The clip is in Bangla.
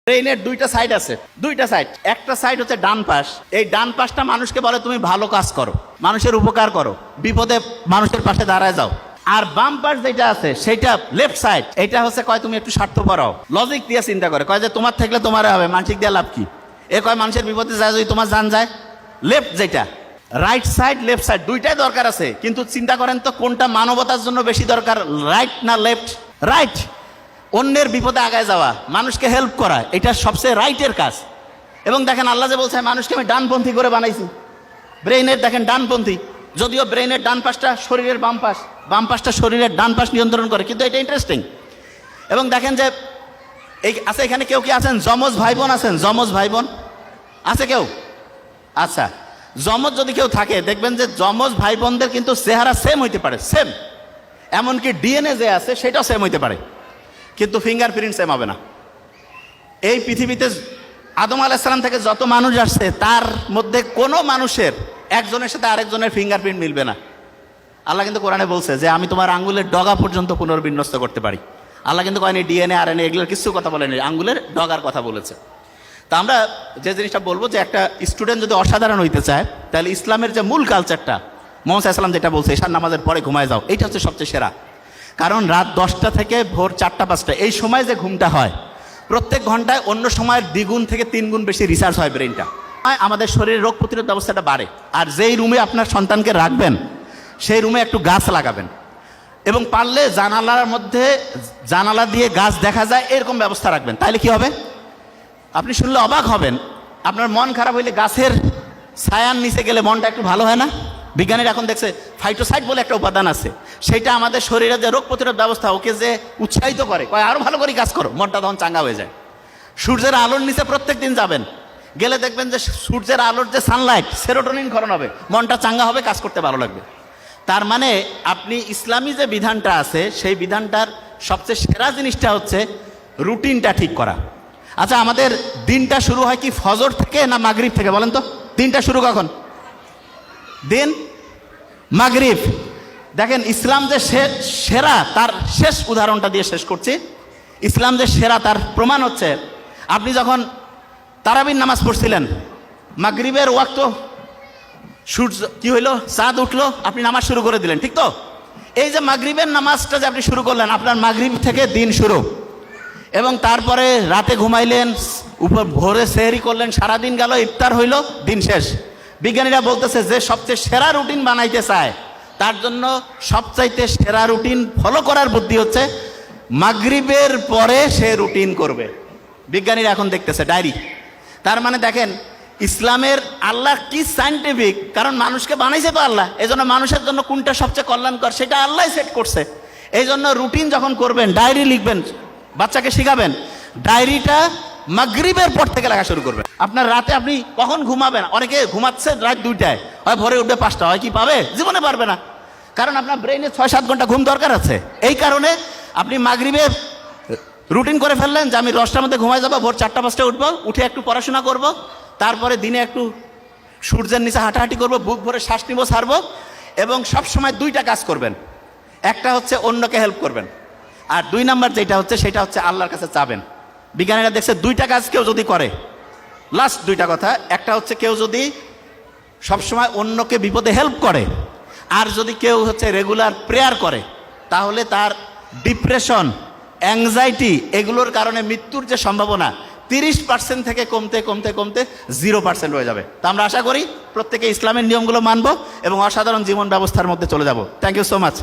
ব্রেইনের দুইটা সাইড আছে, দুইটা সাইড। একটা সাইড হচ্ছে ডান পাশ। এই ডান পাশটা মানুষকে বলে তুমি ভালো কাজ করো, মানুষের উপকার করো, বিপদে মানুষের পাশে দাঁড়ায় যাও। আর বাম পাশ যেটা আছে সেটা লেফট সাইড, এটা হচ্ছে কয় তুমি একটু স্বার্থপর হও, লজিক দিয়ে চিন্তা করে, কয় যে তোমার থাকলে তোমার হবে, মানসিক দিয়ে লাভ কি, এ কয় মানুষের বিপদে যায় যদি তোমার জান যায়। লেফট যেটা, রাইট সাইড লেফট সাইড দুইটাই দরকার আছে, কিন্তু চিন্তা করেন তো কোনটা মানবতার জন্য বেশি দরকার, রাইট না লেফট? রাইট। অন্যের বিপদে আগায় যাওয়া, মানুষকে হেল্প করা, এটা সবচেয়ে রাইটের কাজ। এবং দেখেন আল্লাহ যে বলছে মানুষকে আমি ডানপন্থী করে বানাইছি, ব্রেইনের দেখেন ডানপন্থী, যদিও ব্রেইনের ডান পাশটা শরীরের বাম পাশ, বাম পাশটা শরীরের ডান পাশ নিয়ন্ত্রণ করে, কিন্তু এটা ইন্টারেস্টিং। এবং দেখেন যে এই আছে এখানে কেউ কি আছেন যমজ ভাই বোন আছেন? যমজ ভাই বোন আছে কেউ? আচ্ছা, যমজ যদি কেউ থাকে দেখবেন যে যমজ ভাই বোনদের কিন্তু চেহারা সেম হইতে পারে, সেম, এমনকি ডিএনএ যে আছে সেটাও সেম হইতে পারে, কিন্তু ফিঙ্গারপ্রিন্ট সেম হবে না। এই পৃথিবীতে আদম আলাইহিস সালাম থেকে যত মানুষ আসছে তার মধ্যে কোনো মানুষের একজনের সাথে আরেকজনের ফিঙ্গারপ্রিন্ট মিলবে না। আল্লাহ কিন্তু কোরআনে বলছে যে আমি তোমার আঙ্গুলের ডগা পর্যন্ত পুনর্বিন্যস্ত করতে পারি। আল্লাহ কিন্তু কয়নি ডিএনএ আরএনএ এগুলোর কিছু কথা বলেনি, আঙ্গুলের ডগার কথা বলেছে। তা আমরা যে জিনিসটা বলবো যে একটা স্টুডেন্ট যদি অসাধারণ হইতে চায় তাহলে ইসলামের যে মূল কালচারটা, মুহাম্মদ সাল্লাল্লাহু আলাইহি ওয়াসাল্লাম যেটা বলছে ঈশার নামাজের পরে ঘুমায় যাও, এইটা হচ্ছে সবচেয়ে সেরা। কারণ রাত 10টা থেকে ভোর 4টা-5টা এই সময় যে ঘুমটা হয়, প্রত্যেক ঘন্টায় অন্য সময়ের দ্বিগুণ থেকে 3 গুণ বেশি রিসার্চ হয় ব্রেনটা, আমাদের শরীরের রোগ প্রতিরোধ ব্যবস্থাটা বাড়ে। আর যেই রুমে আপনার সন্তানকে রাখবেন সেই রুমে একটু গাছ লাগাবেন, এবং পারলে জানালার মধ্যে জানালা দিয়ে গাছ দেখা যায় এরকম ব্যবস্থা রাখবেন। তাহলে কি হবে, আপনি শুনলে অবাক হবেন, আপনার মন খারাপ হইলে গাছের ছায়ার নিচে গেলে মনটা একটু ভালো হয় না? বিজ্ঞানীরা এখন দেখছে ফাইটোসাইট বলে একটা উপাদান আছে, সেটা আমাদের শরীরের যে রোগ প্রতিরোধ ব্যবস্থা ওকে যে উৎসাহিত করে, কয় আরো ভালো করে কাজ করো, মনটা তখন চাঙ্গা হয়ে যায়। সূর্যের আলোর নিচে প্রত্যেক দিন যাবেন, গেলে দেখবেন যে সূর্যের আলোর যে সানলাইট, সেরোটোনিন ক্ষরণ হবে, মনটা চাঙ্গা হবে, কাজ করতে ভালো লাগবে। তার মানে আপনি ইসলামী যে বিধানটা আছে সেই বিধানটার সবচেয়ে সেরা জিনিসটা হচ্ছে রুটিনটা ঠিক করা। আচ্ছা, আমাদের দিনটা শুরু হয় কি ফজর থেকে না মাগরিব থেকে বলেন তো? দিনটা শুরু কখন? দিন মাগরিব। দেখেন ইসলাম যে সেরা তার শেষ উদাহরণটা দিয়ে শেষ করছি। ইসলাম যে সেরা তার প্রমাণ হচ্ছে, আপনি যখন তারাবির নামাজ পড়ছিলেন, মাগরিবের ওয়াক্ত সূর্য কি হইলো, চাঁদ উঠলো, আপনি নামাজ শুরু করে দিলেন, ঠিক তো? এই যে মাগরিবের নামাজটা যে আপনি শুরু করলেন, আপনার মাগরিব থেকে দিন শুরু। এবং তারপরে রাতে ঘুমাইলেন, উপর ভোরে সেহরি করলেন, সারাদিন গেল, ইফতার হইল, দিন শেষ। বিজ্ঞানীরা বলতেছে যে সবচেয়ে সেরা রুটিন বানাইতে চায় তার জন্য সবচাইতে সেরা রুটিন ফলো করার বুদ্ধি হচ্ছে মাগরিবের পরে সে রুটিন করবে। বিজ্ঞানীরা এখন দেখতেছে ডায়েরি। তার মানে দেখেন ইসলামের আল্লাহ কি সায়েন্টিফিক, কারণ মানুষকে বানাইছে তো আল্লাহ, এই জন্য মানুষের জন্য কোনটা সবচেয়ে কল্যাণকর সেটা আল্লাহ সেট করছে। এই জন্য রুটিন যখন করবেন, ডায়েরি লিখবেন, বাচ্চাকে শিখাবেন, ডায়েরিটা মাগরিবের পর থেকে লেখা শুরু করবেন। আপনার রাতে আপনি কখন ঘুমাবেন, অনেকে ঘুমাচ্ছে রাত 2টায়, হয় ভোরে উঠবে 5টা, হয় কি পাবে? জীবনে পারবে না, কারণ আপনার ব্রেইনে 6-7 ঘন্টা ঘুম দরকার আছে। এই কারণে আপনি মাগরিবে রুটিন করে ফেললেন যে আমি 10টার মধ্যে ঘুমাই যাবো, ভোর 4টা-5টায় উঠবো, উঠে একটু পড়াশোনা করব, তারপরে দিনে একটু সূর্যের নিচে হাঁটাহাঁটি করবো, বুক ভরে শ্বাস নিব, ছাড়বো। এবং সবসময় 2টা কাজ করবেন, একটা হচ্ছে অন্যকে হেল্প করবেন, আর 2 নাম্বার যেটা হচ্ছে সেটা হচ্ছে আল্লাহর কাছে চাবেন। বিজ্ঞানীরা দেখছে 2টা কাজ কেউ যদি করে, লাস্ট 2টা কথা, একটা হচ্ছে কেউ যদি সবসময় অন্যকে বিপদে হেল্প করে, আর যদি কেউ হচ্ছে রেগুলার প্রেয়ার করে, তাহলে তার ডিপ্রেশন, অ্যাংজাইটি এগুলোর কারণে মৃত্যুর যে সম্ভাবনা 30% থেকে কমতে কমতে কমতে 0% হয়ে যাবে। তা আমরা আশা করি প্রত্যেকে ইসলামের নিয়মগুলো মানবো এবং অসাধারণ জীবন ব্যবস্থার মধ্যে চলে যাব। Thank you so much.